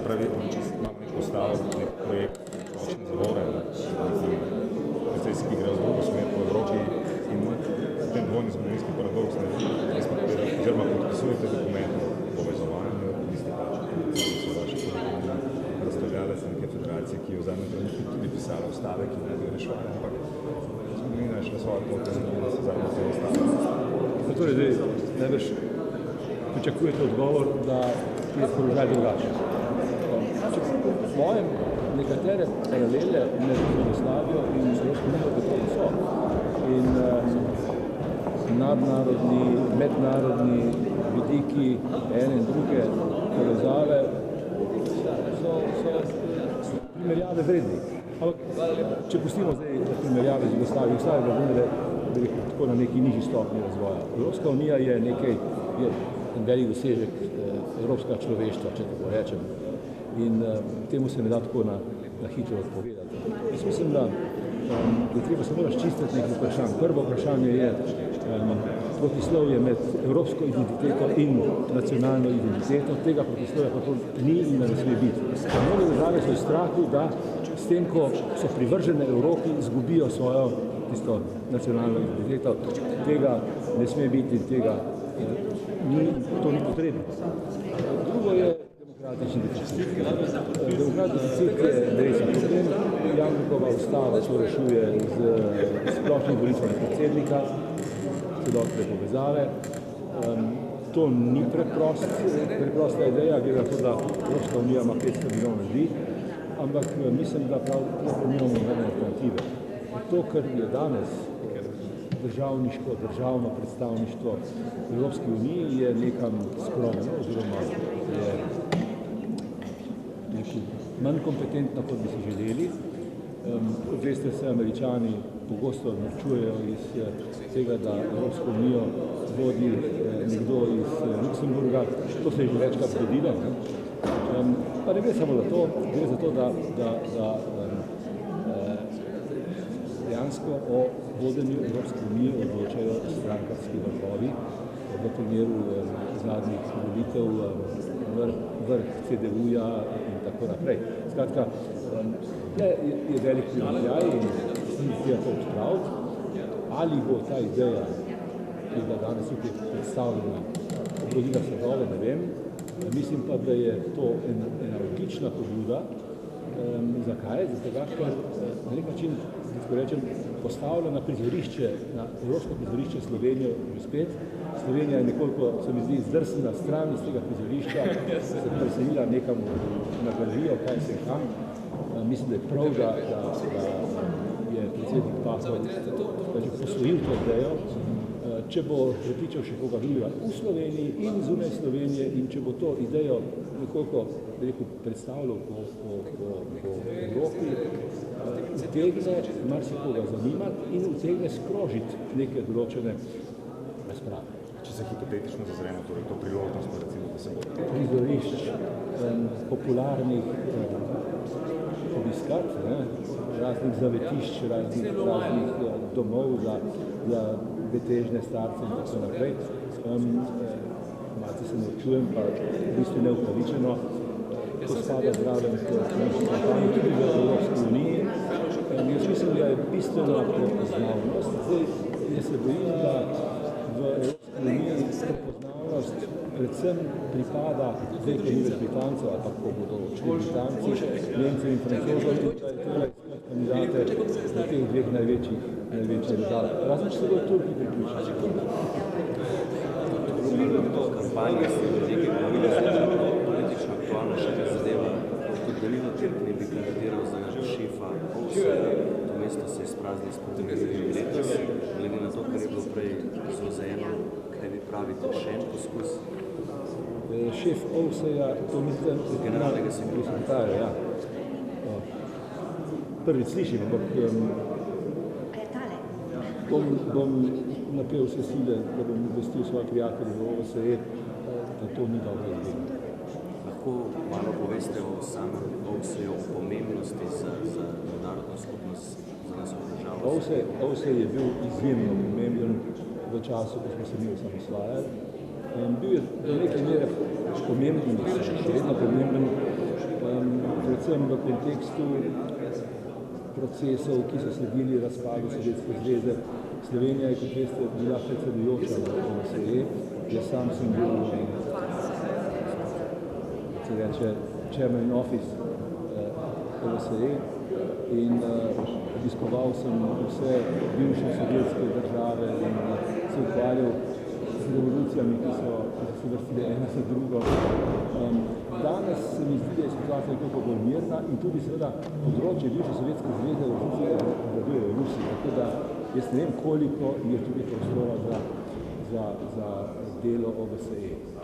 pravi, imamo nek postavil, nek projekt ročne zavore, predvsej si gre v drugo smer po Evropi in ten dvojni zgodovinski paradoks, oziroma podpisujete dokumente povezovanja, niste pač, so vaše razstavljale se neke federacije, ki je v zadnjem trenutku tudi pisala ustave, ki ne bi rešvali, ampak zgodovina je šla svoja pot, da se zadnje se ostale. Torej, zdaj, največ pričakujete odgovor, da je položaj drugačen. V mojem nekatere paralele med Jugoslavijo in Evropsko unijo gotovo so. In nadnarodni, mednarodni vidiki ene in druge povezave so primerjave vredni. Ampak, če pustimo zdaj primerjave z Jugoslavijo, Jugoslavija je vendar tako na neki nižji stopnji razvoja. Evropska unija je nekaj, je en velik dosežek evropskega človeštva, če tako rečem. In temu se ne da tako na hitro odpovedati. Jaz mislim, da je treba samo razčistiti nekaj vprašanj. Prvo vprašanje je protislovje med evropsko identiteto in nacionalno identiteto. Tega protislovja pa ni in ne sme biti. Mnoge države so v strahu, da s tem, ko so privržene Evropi, izgubijo svojo tisto nacionalno identiteto. Tega ne sme biti in tega to ni potrebno. Drugo je demokratični deficit. Demokratični deficit je resen problem. Jamnikova ustava to rešuje z splošnim volitvami predsednika, celotne povezave. To ni preprosta ideja, glede na to, da Evropska unija ima 500 milijonov ljudi, ampak mislim, da pravzaprav nimamo nobene alternative. To, kar je danes državno predstavništvo v Evropski uniji, je nekam skromno, oziroma je manj kompetentno, kot bi si želeli. Kot veste, se Američani pogosto norčujejo iz tega, da Evropsko unijo vodi nekdo iz Luksemburga. To se je že večkrat zgodilo. Pa ne gre samo za to, gre za to, da dejansko o vodenju Evropske unije odločajo strankarski vrhovi. V primeru zadnjih volitev vrh CDU-ja in tako naprej. Skratka, je velik primerjaj in je to odpraviti. Ali bo ta ideja, ki je danes tukaj predstavljena, obrodila sadove, ne vem. Mislim pa, da je to ena odlična pobuda. Zakaj? Zato, ker na nek način, tako rečem, postavlja na prizorišče, na evropsko prizorišče Slovenijo že spet. Slovenija je nekoliko, se mi zdi, zdrsnila stran iz tega prizorišča, se preselila nekam na galeриjo, kaj se kam. Mislim, da je prav, da je predsednik Pahor posvojil to idejo. Če bo prepričal še koga drugega v Sloveniji in zunaj Slovenije in če bo to idejo nekoliko predstavljal po Evropi, utegne marsikoga zanimati in utegne sprožiti neke določene razprave. Če se hipotetično zazremo, torej to priložnost, recimo, da se bo prizorišč popularnih obiskat, raznih zavetišč, raznih domov za betežne starce in tako naprej. Malce se naučujem, pa v bistvu neupravičeno, ko spada zraven kampanji tudi v Evropski uniji. Jaz mislim, da je bistvena prepoznavnost. Zdaj, jaz se bojim, da v Evropski uniji prepoznavnost predvsem pripada, zdaj, ko ni več Britancev, ali pa ko bodo odšli Britanci, Nemci in Francozov, da je treba iskati kandidate na teh dveh največjih držav. Razen, če se bodo Turki priključili. Kampanje se do nekaj pravila zelo politično aktualna še zadeva. Kot Danilo Črpni bi kandidiral za šefa OVSE, to mesto se je spraznil s prvim letos. Glede na to, kar je bilo prej zelo zajedno, kaj vi pravite, še en poskus? Šef OVSE-ja, to mislim, generalnega sekretarja, ja. Prvič slišim, ampak bom napel vse sile, da bom obvestil svoje prijatelje v OVSE, da to ni dobro ideja. Lahko malo poveste o samem OVSE, o pomembnosti za narodno skupnost, za nas v državo? OVSE je bil izjemno pomemben v času, ko smo se mi osamosvajali. Bil je do neke mere pomemben, še vedno pomemben, predvsem v kontekstu procesov, ki so sledili razpadu Sovjetske zveze. Slovenija je, kot veste, bila predsedujoča v OVSE. Jaz sam sem bil, se reče, chairman office OVSE in obiskoval sem vse bivše sovjetske države in se ukvarjal s revolucijami, ki so se vrstile ena za drugo. Danes se mi zdi, da je situacija nekako bolj mirna in tudi seveda področje bivše Sovjetske zveze v resnici obvladujejo Rusi, tako da jaz ne vem, koliko je tudi prostora za delo OVSE.